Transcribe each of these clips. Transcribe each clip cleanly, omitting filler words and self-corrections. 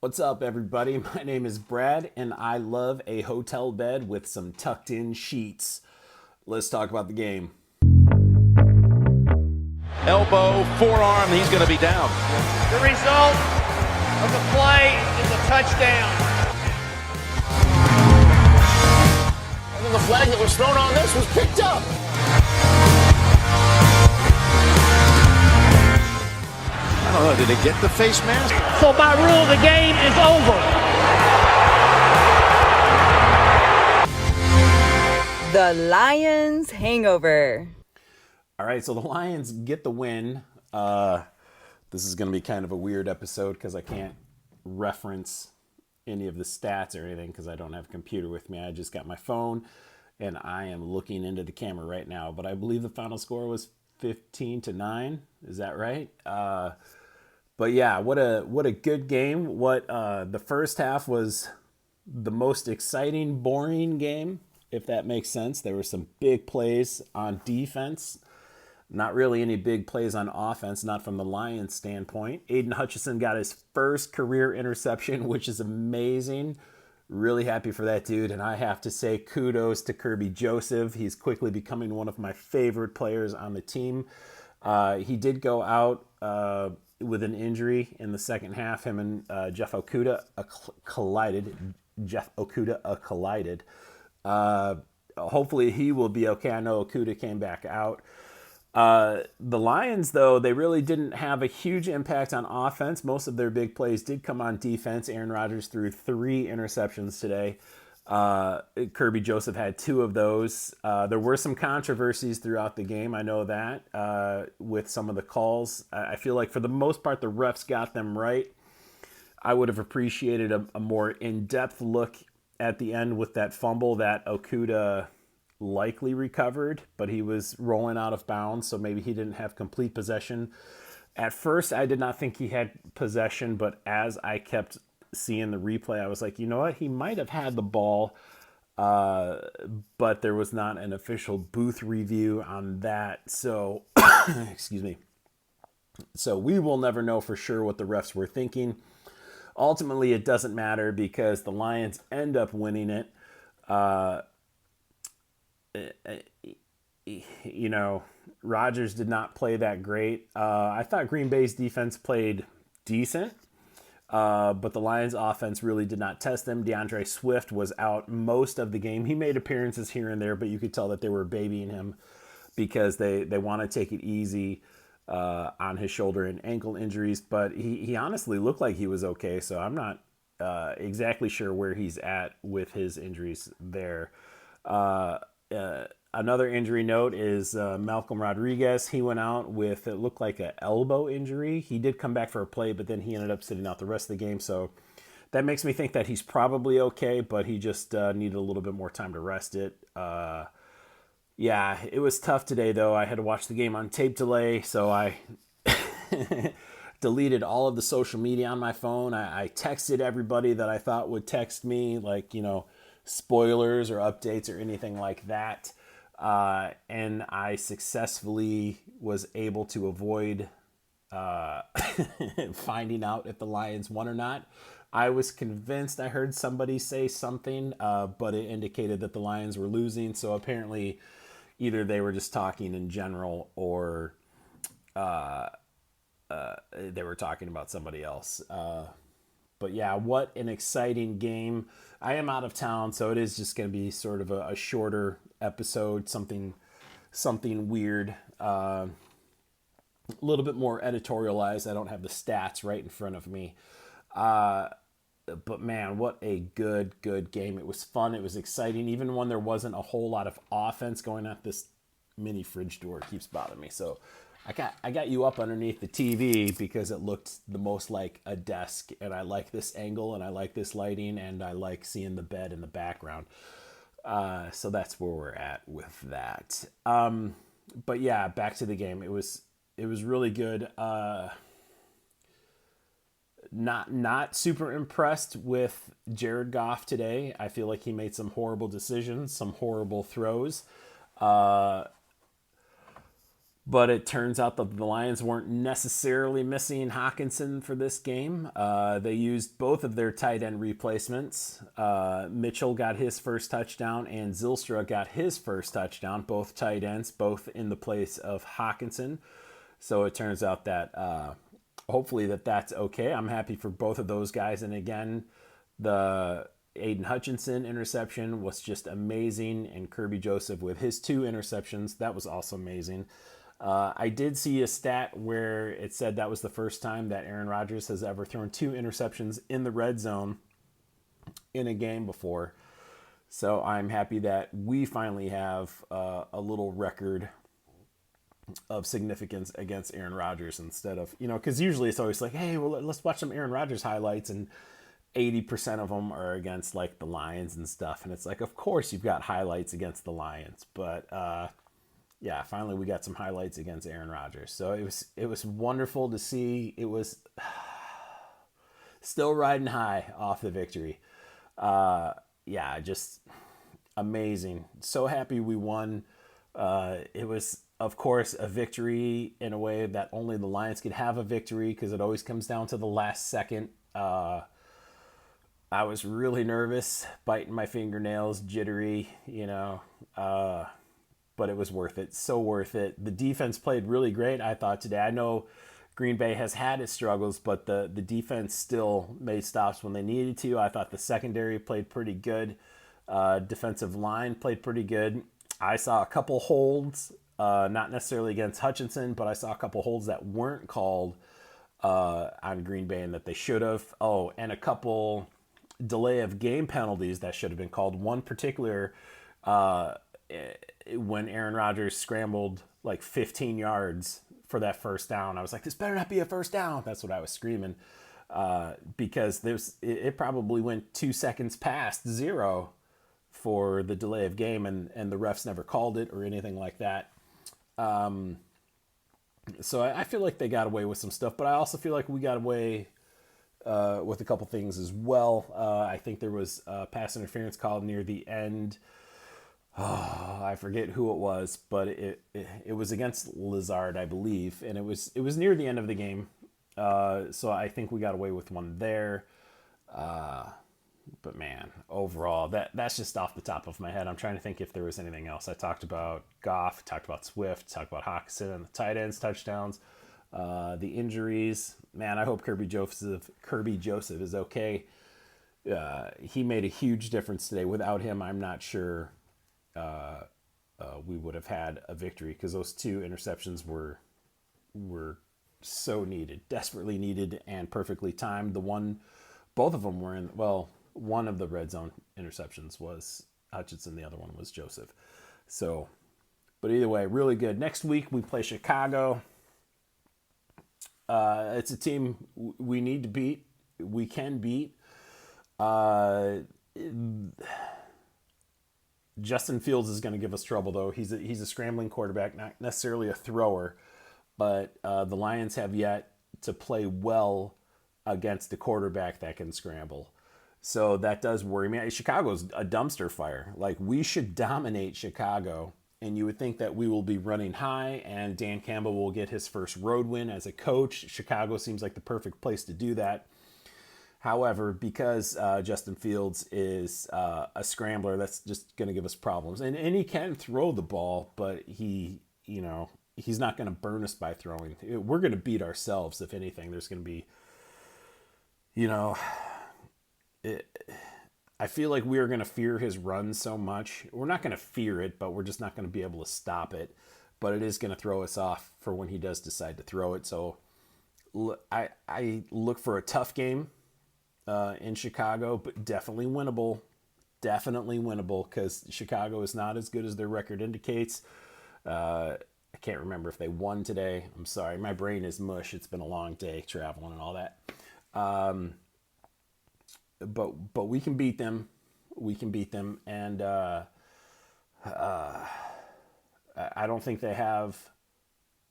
What's up, everybody? My name is Brad, and I love a hotel bed with some tucked in sheets. Let's talk about the game. Elbow, forearm, he's going to be down. The result of the play is a touchdown. And then the flag that was thrown on this was picked up. I don't know, did it get the face mask? So by rule, the game is over. The Lions hangover. All right, so the Lions get the win. This is going to be kind of a weird episode because I can't reference any of the stats or anything because I don't have a computer with me. I just got my phone, and I am looking into the camera right now. But I believe the final score was 15-9. Is that right? But yeah, what a good game. The first half was the most exciting, boring game, if that makes sense. There were some big plays on defense. Not really any big plays on offense, not from the Lions standpoint. Aiden Hutchinson got his first career interception, which is amazing. Really happy for that dude. And I have to say kudos to Kirby Joseph. He's quickly becoming one of my favorite players on the team. He did go out with an injury in the second half. Him and Jeff Okudah collided. Hopefully he will be okay. I know Okudah came back out. The Lions, though, they really didn't have a huge impact on offense. Most of their big plays did come on defense. Aaron Rodgers threw 3 interceptions today. Kirby Joseph had 2 of those. There were some controversies throughout the game. I know that with some of the calls. I feel like for the most part, the refs got them right. I would have appreciated a more in-depth look at the end with that fumble that Okudah likely recovered, but he was rolling out of bounds, so maybe he didn't have complete possession. At first, I did not think he had possession, but as I kept seeing the replay, I was like, you know what? He might have had the ball, but there was not an official booth review on that. So, excuse me. So we will never know for sure what the refs were thinking. Ultimately, it doesn't matter because the Lions end up winning it. Rodgers did not play that great. I thought Green Bay's defense played decent, but the Lions' offense really did not test them. DeAndre Swift was out most of the game. He made appearances here and there, but you could tell that they were babying him because they want to take it easy on his shoulder and ankle injuries. But he honestly looked like he was okay, so I'm not exactly sure where he's at with his injuries there. Another injury note is Malcolm Rodriguez. He went out with, it looked like an elbow injury. He did come back for a play, but then he ended up sitting out the rest of the game. So that makes me think that he's probably okay, but he just needed a little bit more time to rest it. Yeah, it was tough today, though. I had to watch the game on tape delay, so I deleted all of the social media on my phone. I texted everybody that I thought would text me, like, spoilers or updates or anything like that. And I successfully was able to avoid finding out if the Lions won or not. I was convinced I heard somebody say something, but it indicated that the Lions were losing. So apparently either they were just talking in general or they were talking about somebody else. But yeah, what an exciting game. I am out of town, so it is just going to be sort of a shorter episode, something weird, a little bit more editorialized. I don't have the stats right in front of me. But man, what a good game. It was fun. It was exciting, even when there wasn't a whole lot of offense going on. This mini fridge door keeps bothering me. So I got you up underneath the TV because it looked the most like a desk, and I like this angle, and I like this lighting, and I like seeing the bed in the background. So that's where we're at with that. But yeah, back to the game. It was really good. Not super impressed with Jared Goff today. I feel like he made some horrible decisions, some horrible throws. But it turns out that the Lions weren't necessarily missing Hockenson for this game. They used both of their tight end replacements. Mitchell got his first touchdown, and Zylstra got his first touchdown, both tight ends, both in the place of Hockenson. So it turns out that hopefully that's okay. I'm happy for both of those guys. And again, the Aiden Hutchinson interception was just amazing, and Kirby Joseph with his 2 interceptions, that was also amazing. I did see a stat where it said that was the first time that Aaron Rodgers has ever thrown 2 interceptions in the red zone in a game before. So I'm happy that we finally have a little record of significance against Aaron Rodgers instead of, because usually it's always like, hey, well, let's watch some Aaron Rodgers highlights, and 80% of them are against like the Lions and stuff. And it's like, of course you've got highlights against the Lions, but yeah, finally we got some highlights against Aaron Rodgers. So it was wonderful to see. It was still riding high off the victory. Yeah, just amazing. So happy we won. It was, of course, a victory in a way that only the Lions could have a victory, because it always comes down to the last second. I was really nervous, biting my fingernails, jittery, but it was worth it. So worth it. The defense played really great, I thought, today. I know Green Bay has had its struggles, but the defense still made stops when they needed to. I thought the secondary played pretty good. Defensive line played pretty good. I saw a couple holds, not necessarily against Hutchinson, but I saw a couple holds that weren't called on Green Bay and that they should have. Oh, and a couple delay of game penalties that should have been called. One particular, when Aaron Rodgers scrambled like 15 yards for that first down, I was like, this better not be a first down. That's what I was screaming, because it probably went 2 seconds past 0 for the delay of game, and the refs never called it or anything like that. So I feel like they got away with some stuff, but I also feel like we got away with a couple things as well. I think there was a pass interference called near the end. Oh, I forget who it was, but it was against Lazard, I believe, and it was near the end of the game. So I think we got away with one there. But man, overall, that's just off the top of my head. I'm trying to think if there was anything else. I talked about Goff, talked about Swift, talked about Hockenson and the tight ends touchdowns, the injuries. Man, I hope Kirby Joseph is okay. He made a huge difference today. Without him, I'm not sure we would have had a victory, because those 2 interceptions were so needed, desperately needed, and perfectly timed. Both of them were in. Well, one of the red zone interceptions was Hutchinson. The other one was Joseph. So, but either way, really good. Next week we play Chicago. It's a team we need to beat. We can beat. Justin Fields is going to give us trouble, though. He's a scrambling quarterback, not necessarily a thrower, but the Lions have yet to play well against a quarterback that can scramble. So that does worry me. Chicago's a dumpster fire. Like, we should dominate Chicago, and you would think that we will be running high, and Dan Campbell will get his first road win as a coach. Chicago seems like the perfect place to do that. However, because Justin Fields is a scrambler, that's just going to give us problems. And he can throw the ball, but he's not going to burn us by throwing. We're going to beat ourselves, if anything. There's going to be, I feel like we are going to fear his run so much. We're not going to fear it, but we're just not going to be able to stop it. But it is going to throw us off for when he does decide to throw it. So I look for a tough game in Chicago, but definitely winnable. Definitely winnable, because Chicago is not as good as their record indicates. I can't remember if they won today. I'm sorry. My brain is mush. It's been a long day traveling and all that. But we can beat them. We can beat them. And I don't think they have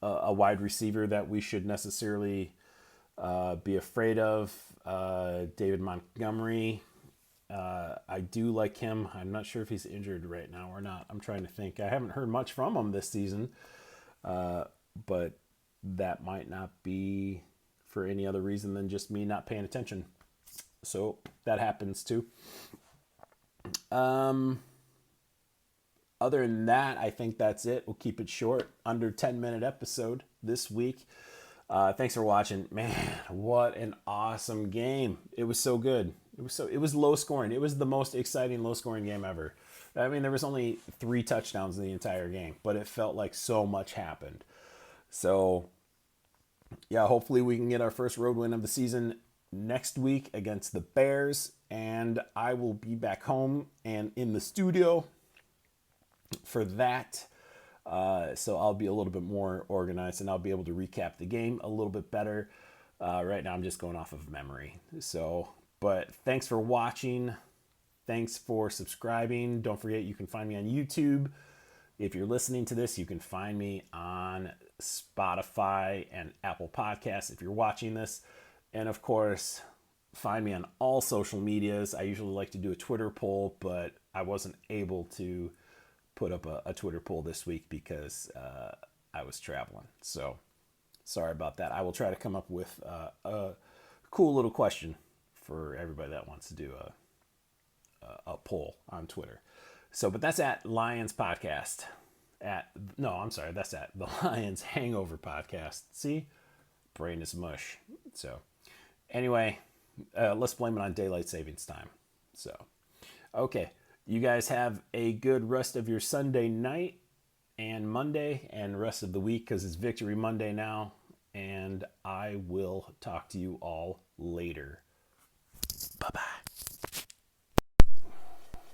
a wide receiver that we should necessarily be afraid of. David Montgomery, I do like him. I'm not sure if he's injured right now or not. I'm trying to think. I haven't heard much from him this season. but that might not be for any other reason than just me not paying attention. So that happens too. Other than that, I think that's it. We'll keep it short, under 10-minute episode this week. Thanks for watching. Man, what an awesome game. It was so good. It was low scoring. It was the most exciting low scoring game ever. I mean, there was only 3 touchdowns in the entire game, but it felt like so much happened. So yeah, hopefully we can get our first road win of the season next week against the Bears, and I will be back home and in the studio for that. So I'll be a little bit more organized and I'll be able to recap the game a little bit better. Right now I'm just going off of memory. So, but thanks for watching. Thanks for subscribing. Don't forget, you can find me on YouTube. If you're listening to this, you can find me on Spotify and Apple Podcasts if you're watching this. And of course, find me on all social medias. I usually like to do a Twitter poll, but I wasn't able to put up a Twitter poll this week because I was traveling. So sorry about that. I will try to come up with a cool little question for everybody that wants to do a poll on Twitter. So, but that's at Lions Podcast. That's at the Lions Hangover Podcast. See? Brain is mush. So anyway, let's blame it on daylight savings time. So, okay. You guys have a good rest of your Sunday night and Monday and rest of the week because it's Victory Monday now. And I will talk to you all later. Bye-bye.